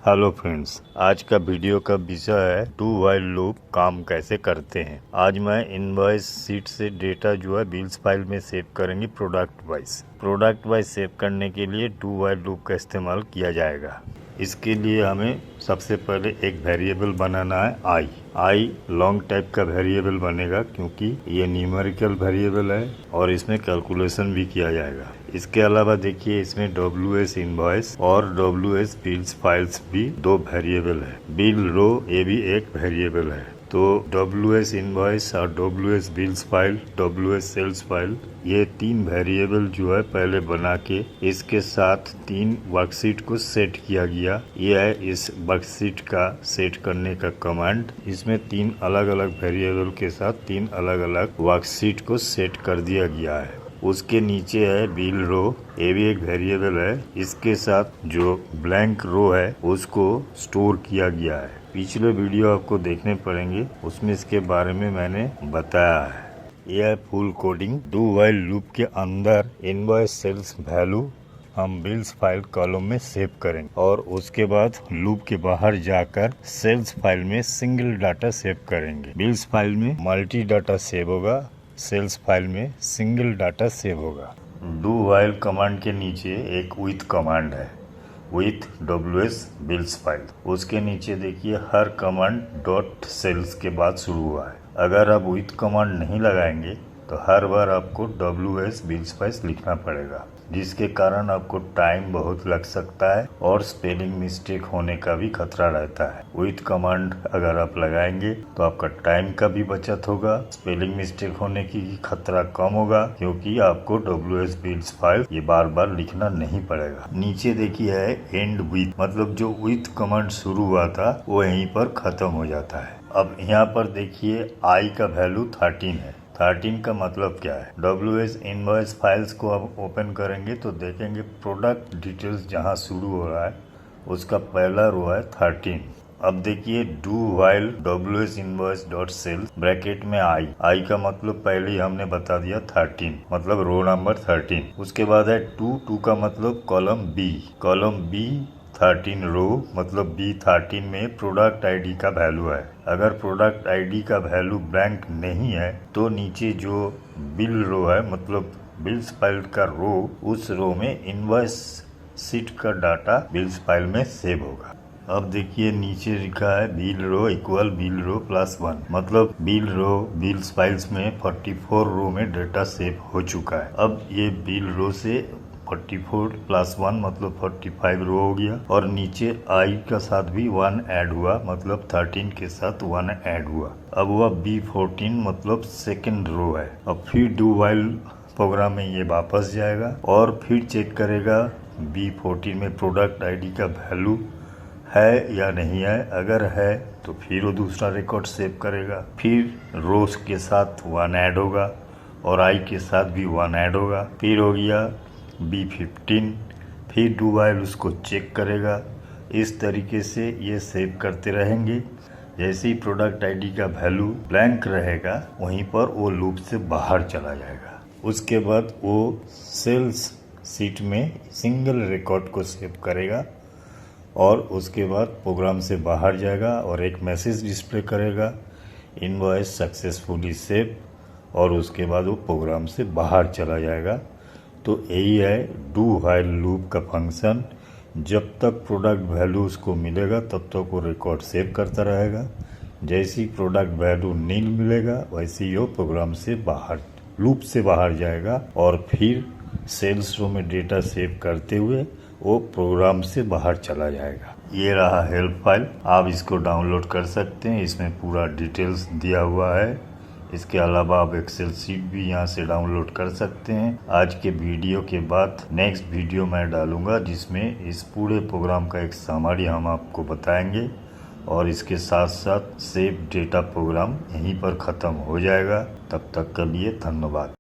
Hello friends, आज का video का विषय है डू व्हाइल लूप काम कैसे करते हैं। आज मैं इनवॉइस शीट से डेटा जो है बिल्स फाइल में सेव करेंगे प्रोडक्ट वाइज सेव करने के लिए डू व्हाइल लूप का इस्तेमाल किया जाएगा। इसके लिए हमें सबसे पहले एक वेरिएबल बनाना है आई लॉन्ग टाइप का वेरिएबल बनेगा क्योंकि ये न्यूमेरिकल वेरिएबल है और इसमें कैलकुलेशन भी किया जाएगा। इसके अलावा देखिए इसमें WS इनवॉइस और WS बिल्स फाइल्स भी दो वेरिएबल है। बिल रो ये भी एक वेरिएबल है। तो WS इनवॉइस और WS bills file, WS sales file, ये तीन वेरिएबल जो है पहले बना के इसके साथ तीन वर्कशीट को सेट किया गया। ये है इस वर्कशीट का सेट करने का कमांड। इसमें तीन अलग अलग वेरिएबल के साथ तीन अलग अलग वर्कशीट को सेट कर दिया गया है। उसके नीचे है बिल रो, ये भी एक वेरिएबल है। इसके साथ जो ब्लैंक रो है उसको स्टोर किया गया है। पिछले वीडियो आपको देखने पड़ेंगे, उसमें इसके बारे में मैंने बताया है। यह है full coding. Do while loop के अंदर इनवॉइस सेल्स वैल्यू हम बिल्स फाइल कॉलम में सेव करेंगे और उसके बाद लूप के बाहर जाकर सेल्स फाइल में सिंगल डाटा सेव करेंगे। बिल्स फाइल में मल्टी डाटा सेव होगा, सेल्स फाइल में सिंगल डाटा सेव होगा। डू व्हाइल कमांड के नीचे एक विथ कमांड है, विथ WS बिल्स फाइल। उसके नीचे देखिए हर कमांड डॉट सेल्स के बाद शुरू हुआ है। अगर आप विथ कमांड नहीं लगाएंगे तो हर बार आपको WS बिल्स फाइल लिखना पड़ेगा, जिसके कारण आपको टाइम बहुत लग सकता है और स्पेलिंग मिस्टेक होने का भी खतरा रहता है। विथ कमांड अगर आप लगाएंगे तो आपका टाइम का भी बचत होगा, स्पेलिंग मिस्टेक होने की खतरा कम होगा क्योंकि आपको WS बिल्स फाइल ये बार बार लिखना नहीं पड़ेगा। नीचे देखिए है एंड विथ, मतलब जो विथ कमांड शुरू हुआ था वो यहीं पर खत्म हो जाता है। अब यहाँ पर देखिए आई का वैल्यू 13 है। 13 का मतलब क्या है? WS इनवॉइस फाइल्स को अब ओपन करेंगे तो देखेंगे प्रोडक्ट डिटेल्स जहाँ शुरू हो रहा है उसका पहला रो है 13। अब देखिए do while WS invoice dot sale bracket में आई का मतलब पहले ही हमने बता दिया 13, मतलब रो नंबर 13। उसके बाद है टू का मतलब कॉलम बी 13 रो, मतलब B13 में प्रोडक्ट आईडी का वैल्यू है। अगर प्रोडक्ट आईडी का वैल्यू ब्लैंक नहीं है तो नीचे जो बिल रो है, मतलब बिल्स फाइल का रो, उस रो में इनवॉइस शीट का डाटा बिल्स फाइल में सेव होगा। अब देखिए नीचे लिखा है बिल रो इक्वल बिल रो प्लस 1, मतलब बिल रो बिल्स फाइल्स में 44 रो में डाटा सेव हो चुका है। अब ये बिल रो से 44 प्लस 1 मतलब 45 रो हो गया और नीचे आई का साथ भी 1 ऐड हुआ, मतलब 13 के साथ 1 ऐड हुआ। अब हुआ B14 मतलब सेकंड रो है। अब फिर डू व्हाइल प्रोग्राम में ये वापस जाएगा और फिर चेक करेगा B14 में प्रोडक्ट आईडी का वैल्यू है या नहीं है। अगर है तो फिर वो दूसरा रिकॉर्ड सेव करेगा। फिर रोज के साथ 1 ऐड होगा और आई के साथ भी 1 ऐड होगा। फिर हो गया B15, फिर डू व्हाइल उसको चेक करेगा। इस तरीके से ये सेव करते रहेंगे। जैसे ही प्रोडक्ट आईडी का वैल्यू ब्लैंक रहेगा वहीं पर वो लूप से बाहर चला जाएगा। उसके बाद वो सेल्स शीट में सिंगल रिकॉर्ड को सेव करेगा और उसके बाद प्रोग्राम से बाहर जाएगा और एक मैसेज डिस्प्ले करेगा, इनवॉइस सक्सेसफुली सेव, और उसके बाद वो प्रोग्राम से बाहर चला जाएगा। तो यही है डू व्हाइल लूप का फंक्शन। जब तक प्रोडक्ट वैल्यू उसको मिलेगा तब तक वो रिकॉर्ड सेव करता रहेगा। जैसे ही प्रोडक्ट वैल्यू नील मिलेगा वैसे ही वो प्रोग्राम से बाहर, लूप से बाहर जाएगा और फिर सेल्स रो में डेटा सेव करते हुए वो प्रोग्राम से बाहर चला जाएगा। ये रहा हेल्प फाइल, आप इसको डाउनलोड कर सकते हैं। इसमें पूरा डिटेल्स दिया हुआ है। इसके अलावा आप एक्सेल शीट भी यहाँ से डाउनलोड कर सकते हैं। आज के वीडियो के बाद नेक्स्ट वीडियो मैं डालूंगा जिसमें इस पूरे प्रोग्राम का एक समरी हम आपको बताएंगे और इसके साथ साथ सेव डेटा प्रोग्राम यहीं पर ख़त्म हो जाएगा। तब तक के लिए धन्यवाद।